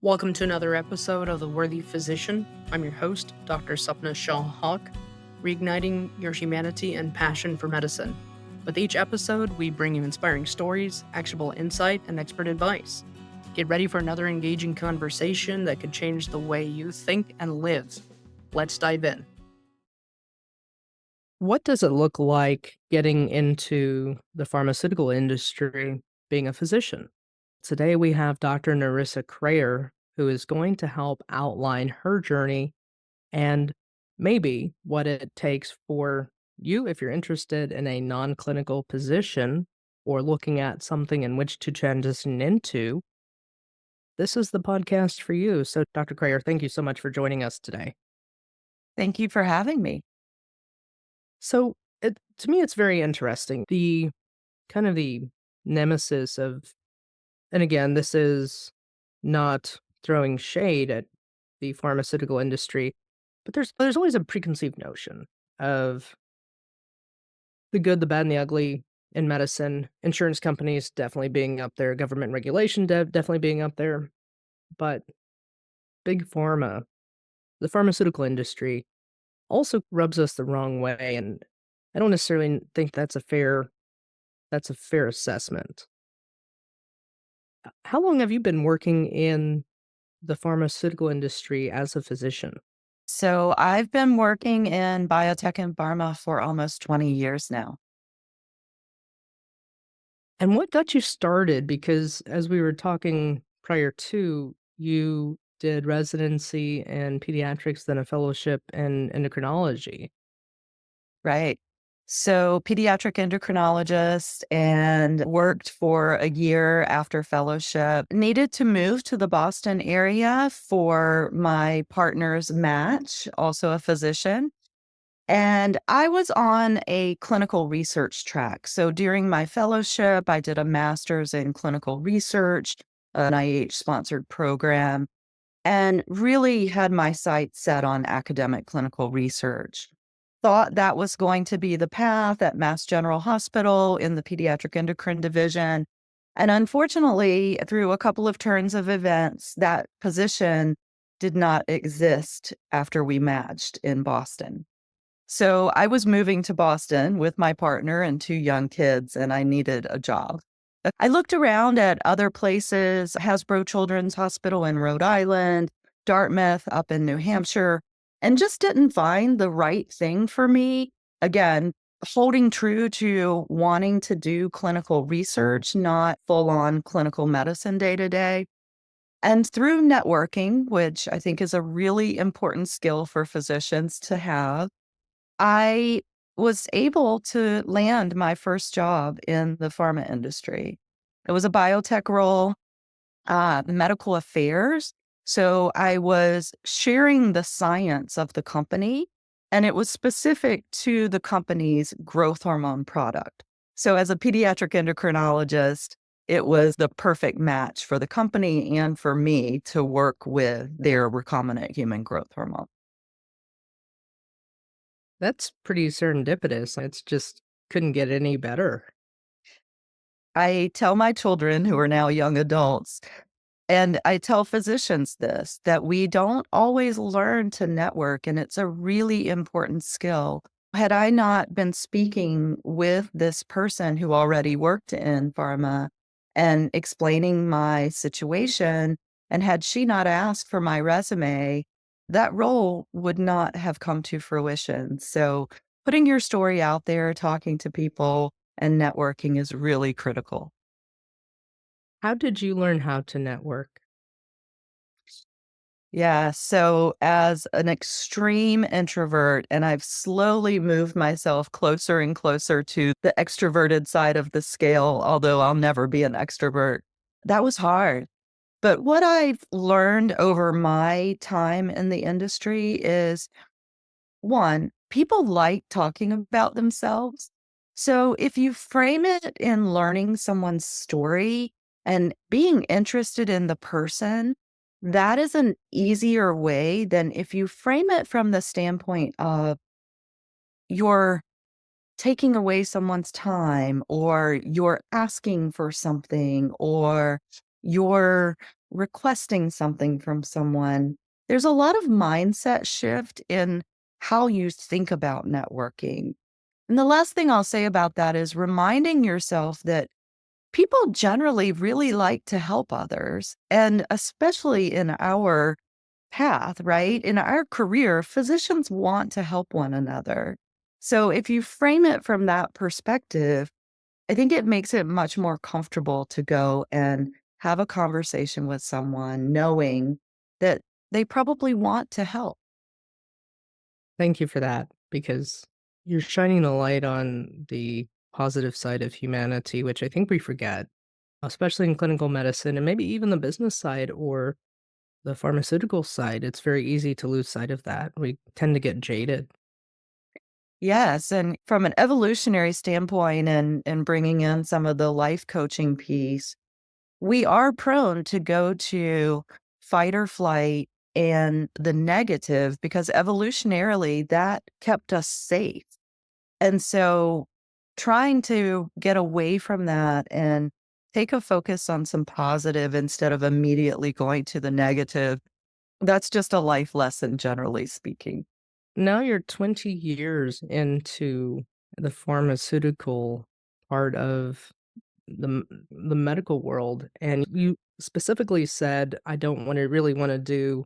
Welcome to another episode of The Worthy Physician. I'm your host, Dr. Sapna Shah Haq, reigniting your humanity and passion for medicine. With each episode, we bring you inspiring stories, actionable insight, and expert advice. Get ready for another engaging conversation that could change the way you think and live. Let's dive in. What does it look like getting into the pharmaceutical industry being a physician? Today we have Dr. Narissa Kreher, who is going to help outline her journey and maybe what it takes for you if you're interested in a non-clinical position or looking at something in which to transition into. This is the podcast for you. So, Dr. Kreher, thank you so much for joining us today. Thank you for having me. So, to me, it's very interesting. The kind of the nemesis of, and again, this is not throwing shade at the pharmaceutical industry, but there's always a preconceived notion of the good, the bad, and the ugly in medicine. Insurance companies definitely being up there, government regulation definitely being up there, but big pharma, the pharmaceutical industry, also rubs us the wrong way, and I don't necessarily think that's a fair assessment. How long have you been working in the pharmaceutical industry as a physician? So, I've been working in biotech and pharma for almost 20 years now. And what got you started? Because as we were talking prior to, you did residency in pediatrics, then a fellowship in endocrinology. Right. So, pediatric endocrinologist and worked for a year after fellowship. Needed to move to the Boston area for my partner's match, also a physician. And I was on a clinical research track. So during my fellowship, I did a master's in clinical research, an IH sponsored program, and really had my sights set on academic clinical research. Thought that was going to be the path at Mass General Hospital in the pediatric endocrine division. And unfortunately, through a couple of turns of events, that position did not exist after we matched in Boston. So I was moving to Boston with my partner and two young kids, and I needed a job. I looked around at other places, Hasbro Children's Hospital in Rhode Island, Dartmouth up in New Hampshire, and just didn't find the right thing for me. Again, holding true to wanting to do clinical research, not full on clinical medicine day to day. And through networking, which I think is a really important skill for physicians to have, I was able to land my first job in the pharma industry. It was a biotech role, medical affairs. So I was sharing the science of the company, and it was specific to the company's growth hormone product. So as a pediatric endocrinologist, it was the perfect match for the company and for me to work with their recombinant human growth hormone. That's pretty serendipitous. It's just couldn't get any better. I tell my children who are now young adults, and I tell physicians this, that we don't always learn to network, and it's a really important skill. Had I not been speaking with this person who already worked in pharma and explaining my situation, and had she not asked for my resume, that role would not have come to fruition. So, putting your story out there, talking to people, and networking is really critical. How did you learn how to network? Yeah. So, as an extreme introvert, and I've slowly moved myself closer and closer to the extroverted side of the scale, although I'll never be an extrovert, that was hard. But what I've learned over my time in the industry is one, people like talking about themselves. So if you frame it in learning someone's story and being interested in the person, that is an easier way than if you frame it from the standpoint of you're taking away someone's time or you're asking for something or you're requesting something from someone, there's a lot of mindset shift in how you think about networking. And the last thing I'll say about that is reminding yourself that people generally really like to help others. And especially in our path, right? In our career, physicians want to help one another. So if you frame it from that perspective, I think it makes it much more comfortable to go and have a conversation with someone knowing that they probably want to help. Thank you for that because you're shining a light on the positive side of humanity, which I think we forget, especially in clinical medicine and maybe even the business side or the pharmaceutical side. It's very easy to lose sight of that. We tend to get jaded. Yes, and from an evolutionary standpoint and bringing in some of the life coaching piece, we are prone to go to fight or flight and the negative because evolutionarily that kept us safe. And so trying to get away from that and take a focus on some positive instead of immediately going to the negative, that's just a life lesson, generally speaking. Now you're 20 years into the pharmaceutical part of the medical world, and you specifically said, "I don't really wanna do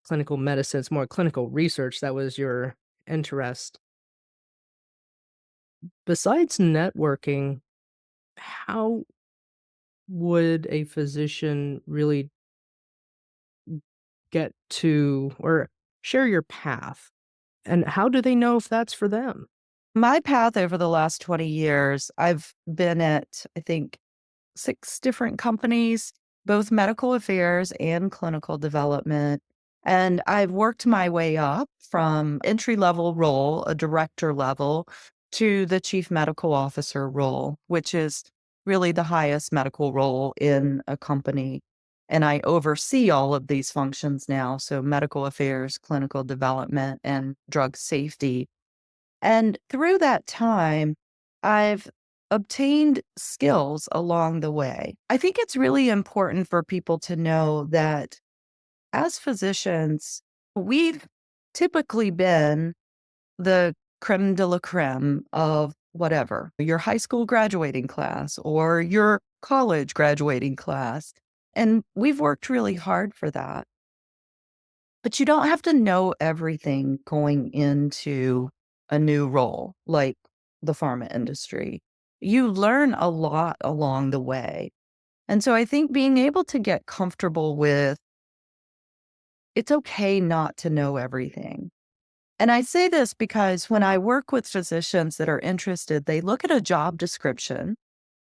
clinical medicine, it's more clinical research," that was your interest. Besides networking, how would a physician really get to or share your path, and how do they know if that's for them? My path over the last 20 years, I've been at, I think, 6 different companies, both medical affairs and clinical development. And I've worked my way up from entry level role, a director level, to the chief medical officer role, which is really the highest medical role in a company. And I oversee all of these functions now. So medical affairs, clinical development, and drug safety. And through that time, I've obtained skills along the way. I think it's really important for people to know that as physicians, we've typically been the creme de la creme of whatever, your high school graduating class or your college graduating class. And we've worked really hard for that. But you don't have to know everything going into a new role like the pharma industry. You learn a lot along the way. And so I think being able to get comfortable with it's okay not to know everything. And I say this because when I work with physicians that are interested, they look at a job description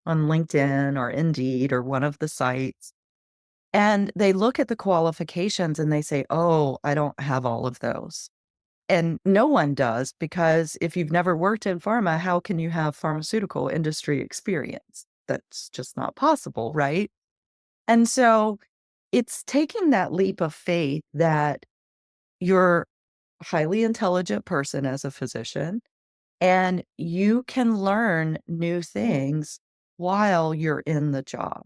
on LinkedIn or Indeed or one of the sites, and they look at the qualifications and they say, oh, I don't have all of those. And no one does because if you've never worked in pharma, how can you have pharmaceutical industry experience? That's just not possible, right? And so it's taking that leap of faith that you're a highly intelligent person as a physician and you can learn new things while you're in the job.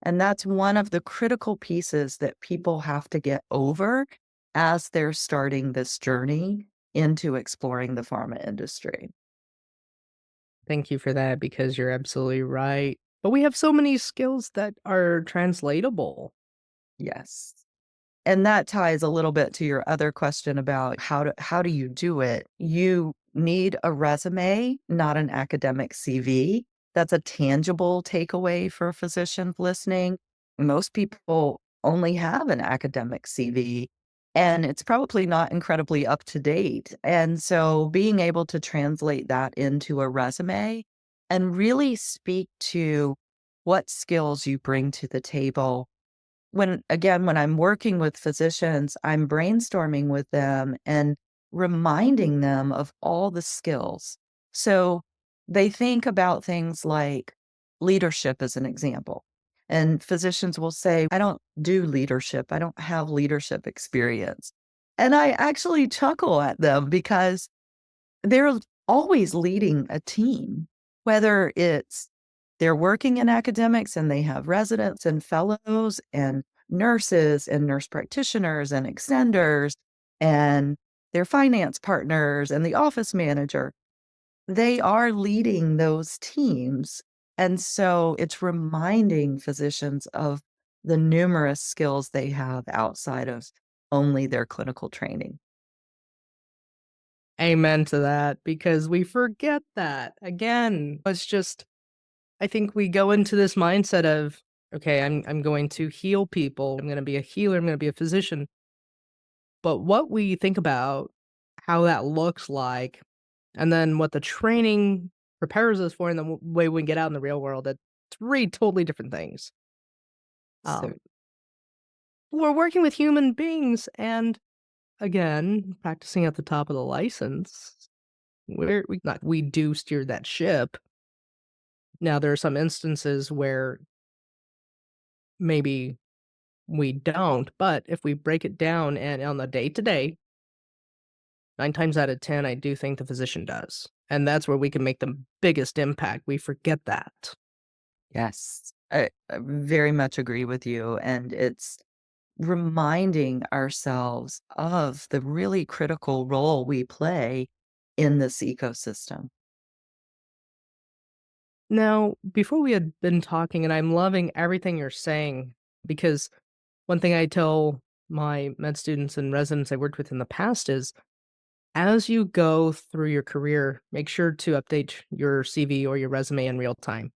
And that's one of the critical pieces that people have to get over as they're starting this journey into exploring the pharma industry. Thank you for that because you're absolutely right. But we have so many skills that are translatable. Yes. And that ties a little bit to your other question about how do you do it? You need a resume, not an academic CV. That's a tangible takeaway for physicians listening. Most people only have an academic CV and it's probably not incredibly up to date. And so being able to translate that into a resume and really speak to what skills you bring to the table when I'm working with physicians, I'm brainstorming with them and reminding them of all the skills. So they think about things like leadership as an example. And physicians will say, I don't do leadership. I don't have leadership experience. And I actually chuckle at them because they're always leading a team, whether it's they're working in academics and they have residents and fellows and nurses and nurse practitioners and extenders and their finance partners and the office manager. They are leading those teams. And so it's reminding physicians of the numerous skills they have outside of only their clinical training. Amen to that because we forget that. Again, it's just I think we go into this mindset of, okay, I'm going to heal people. I'm going to be a healer. I'm going to be a physician. But what we think about how that looks like, and then what the training prepares us for, and the way we get out in the real world, it's three totally different things. So, Um, we're working with human beings, and again, practicing at the top of the license, we do steer that ship. Now, there are some instances where maybe we don't, but if we break it down and on the day to day, 9 times out of 10, I do think the physician does. And that's where we can make the biggest impact. We forget that. yes, I very much agree with you. And it's reminding ourselves of the really critical role we play in this ecosystem. Now, before we had been talking, and I'm loving everything you're saying, because one thing I tell my med students and residents I worked with in the past is as you go through your career, make sure to update your CV or your resume in real time.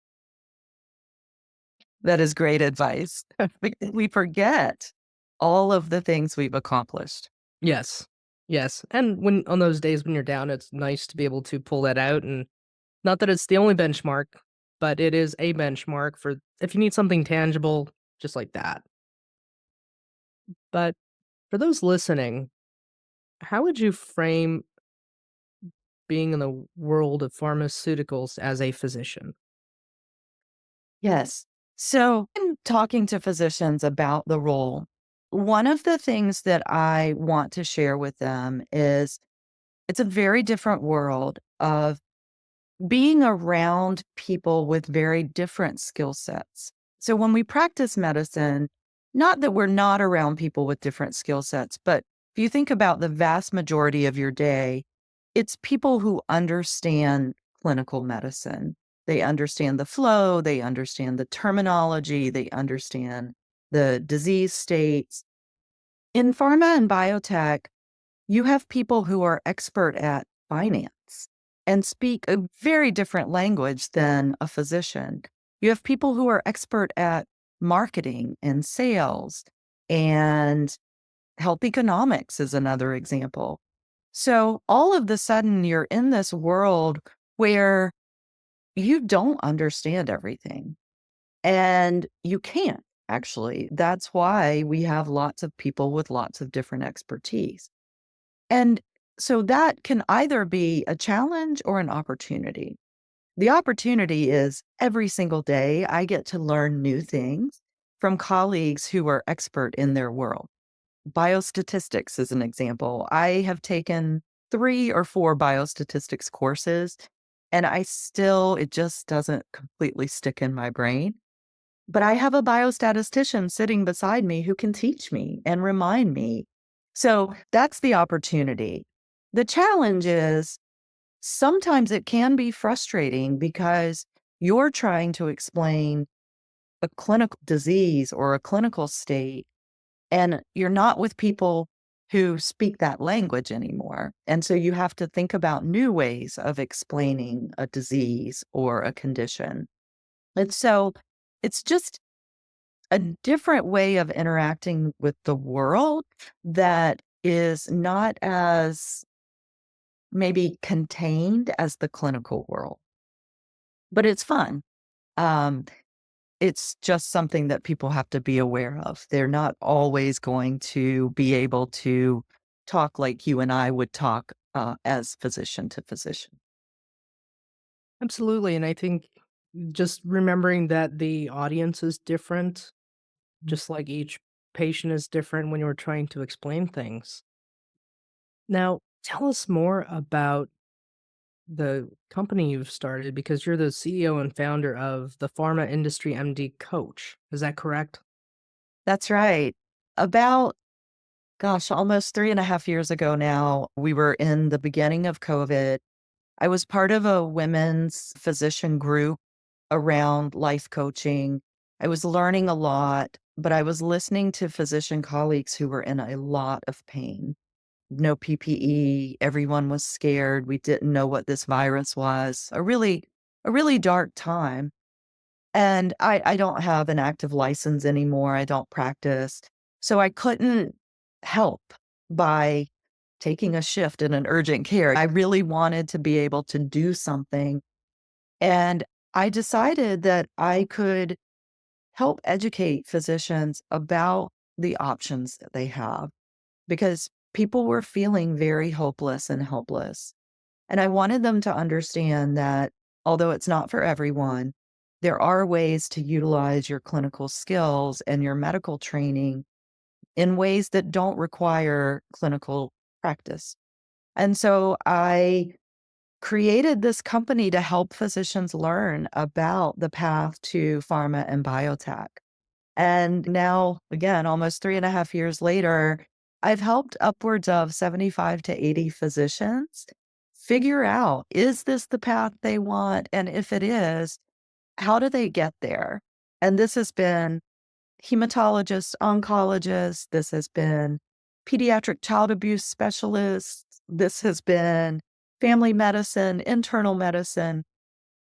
That is great advice. Because we forget all of the things we've accomplished. Yes. Yes. And when on those days when you're down, it's nice to be able to pull that out. And not that it's the only benchmark, but it is a benchmark for if you need something tangible, just like that. But for those listening, how would you frame being in the world of pharmaceuticals as a physician? Yes. So, in talking to physicians about the role, one of the things that I want to share with them is it's a very different world of being around people with very different skill sets. So when we practice medicine, not that we're not around people with different skill sets, but if you think about the vast majority of your day, it's people who understand clinical medicine. They understand the flow, they understand the terminology, they understand the disease states. In pharma and biotech, you have people who are expert at finance and speak a very different language than a physician. You have people who are expert at marketing and sales, and health economics is another example. So all of the sudden, you're in this world where you don't understand everything, and you can't actually. That's why we have lots of people with lots of different expertise. And so that can either be a challenge or an opportunity. The opportunity is every single day I get to learn new things from colleagues who are expert in their world. Biostatistics is an example. I have taken 3 or 4 biostatistics courses, and it just doesn't completely stick in my brain. But I have a biostatistician sitting beside me who can teach me and remind me. So that's the opportunity. The challenge is sometimes it can be frustrating because you're trying to explain a clinical disease or a clinical state, and you're not with people who speak that language anymore. And so you have to think about new ways of explaining a disease or a condition. And so it's just a different way of interacting with the world that is not as maybe contained as the clinical world, but it's fun. Um, it's just something that people have to be aware of. They're not always going to be able to talk like you and I would talk as physician to physician. Absolutely. And I think just remembering that the audience is different, just like each patient is different when you're trying to explain things. Now, tell us more about the company you've started because you're the CEO and founder of the Pharma Industry MD Coach. Is that correct? That's right. About, gosh, almost 3.5 years ago now, we were in the beginning of COVID. I was part of a women's physician group around life coaching. I was learning a lot, but I was listening to physician colleagues who were in a lot of pain. No PPE, everyone was scared. We didn't know what this virus was. A really dark time. And I don't have an active license anymore. I don't practice. So I couldn't help by taking a shift in an urgent care. I really wanted to be able to do something. And I decided that I could help educate physicians about the options that they have because people were feeling very hopeless and helpless. And I wanted them to understand that although it's not for everyone, there are ways to utilize your clinical skills and your medical training in ways that don't require clinical practice. And so I created this company to help physicians learn about the path to pharma and biotech. And now, again, almost 3.5 years later, I've helped upwards of 75 to 80 physicians figure out, is this the path they want? And if it is, how do they get there? And this has been hematologists, oncologists, this has been pediatric child abuse specialists, this has been family medicine, internal medicine.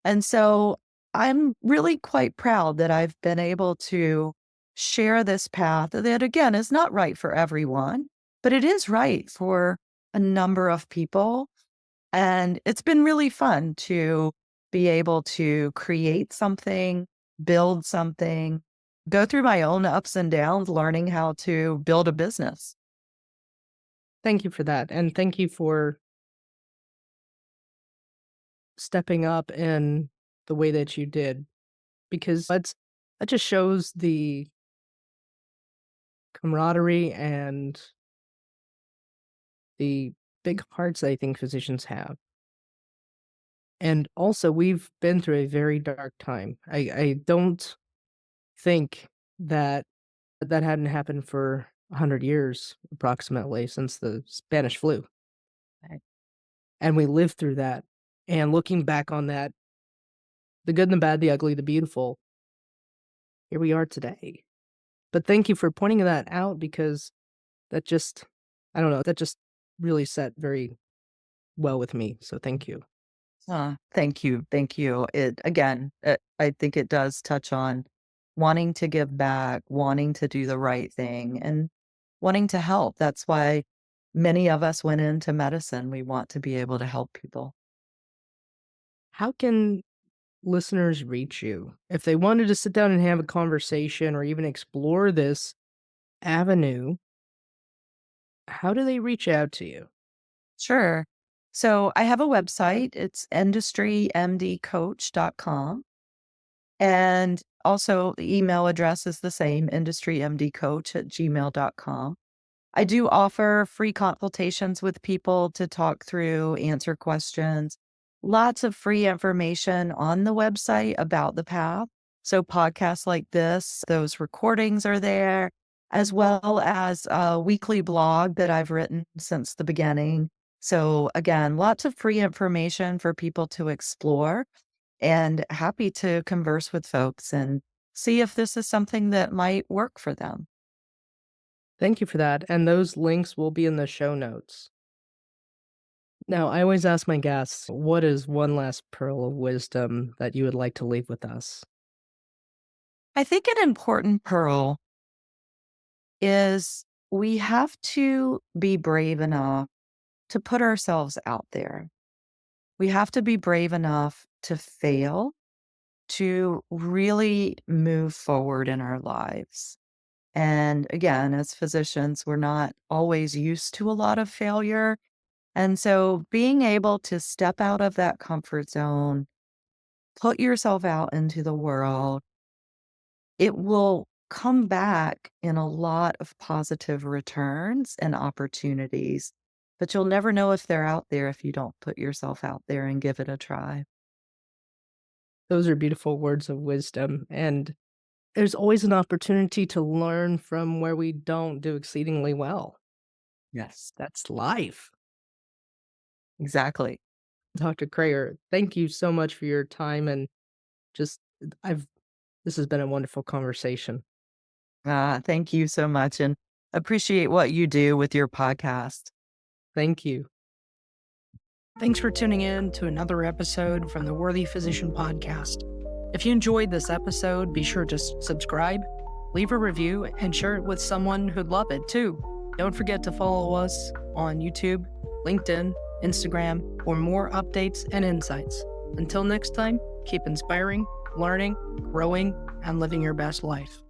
And so I'm really quite proud that I've been able to share this path that, again, is not right for everyone, but it is right for a number of people. And it's been really fun to be able to create something, build something, go through my own ups and downs, learning how to build a business. Thank you for that, and thank you for stepping up in the way that you did, because that just shows the camaraderie and the big hearts that I think physicians have. And also, we've been through a very dark time. I don't think that that hadn't happened for 100 years approximately since the Spanish flu, Right. and we lived through that. And looking back on that, the good and the bad, the ugly, the beautiful, here we are today. But thank you for pointing that out because that just I don't know, that just really set very well with me, so thank you. Thank you. Thank you. It again, I think it does touch on wanting to give back, wanting to do the right thing, and wanting to help. That's why many of us went into medicine. We want to be able to help people. How can listeners reach you? If they wanted to sit down and have a conversation or even explore this avenue, how do they reach out to you? Sure. So I have a website. It's industrymdcoach.com. And also the email address is the same, industrymdcoach@gmail.com. I do offer free consultations with people to talk through, answer questions. Lots of free information on the website about the path. So, podcasts like this, those recordings are there, as well as a weekly blog that I've written since the beginning. So, again, lots of free information for people to explore and happy to converse with folks and see if this is something that might work for them. Thank you for that, and those links will be in the show notes. Now, I always ask my guests, what is one last pearl of wisdom that you would like to leave with us? I think an important pearl is we have to be brave enough to put ourselves out there. We have to be brave enough to fail, to really move forward in our lives. And again, as physicians, we're not always used to a lot of failure. And so being able to step out of that comfort zone, put yourself out into the world, it will come back in a lot of positive returns and opportunities, but you'll never know if they're out there if you don't put yourself out there and give it a try. Those are beautiful words of wisdom, and there's always an opportunity to learn from where we don't do exceedingly well. Yes, That's life. exactly. Dr. Kreher, thank you so much for your time and just I've this has been a wonderful conversation. Thank you so much and appreciate what you do with your podcast. Thank you. Thanks for tuning in to another episode from the Worthy Physician Podcast. If you enjoyed this episode, be sure to subscribe, leave a review, and share it with someone who'd love it too. Don't forget to follow us on YouTube, LinkedIn, Instagram for more updates and insights. Until next time, keep inspiring, learning, growing, and living your best life.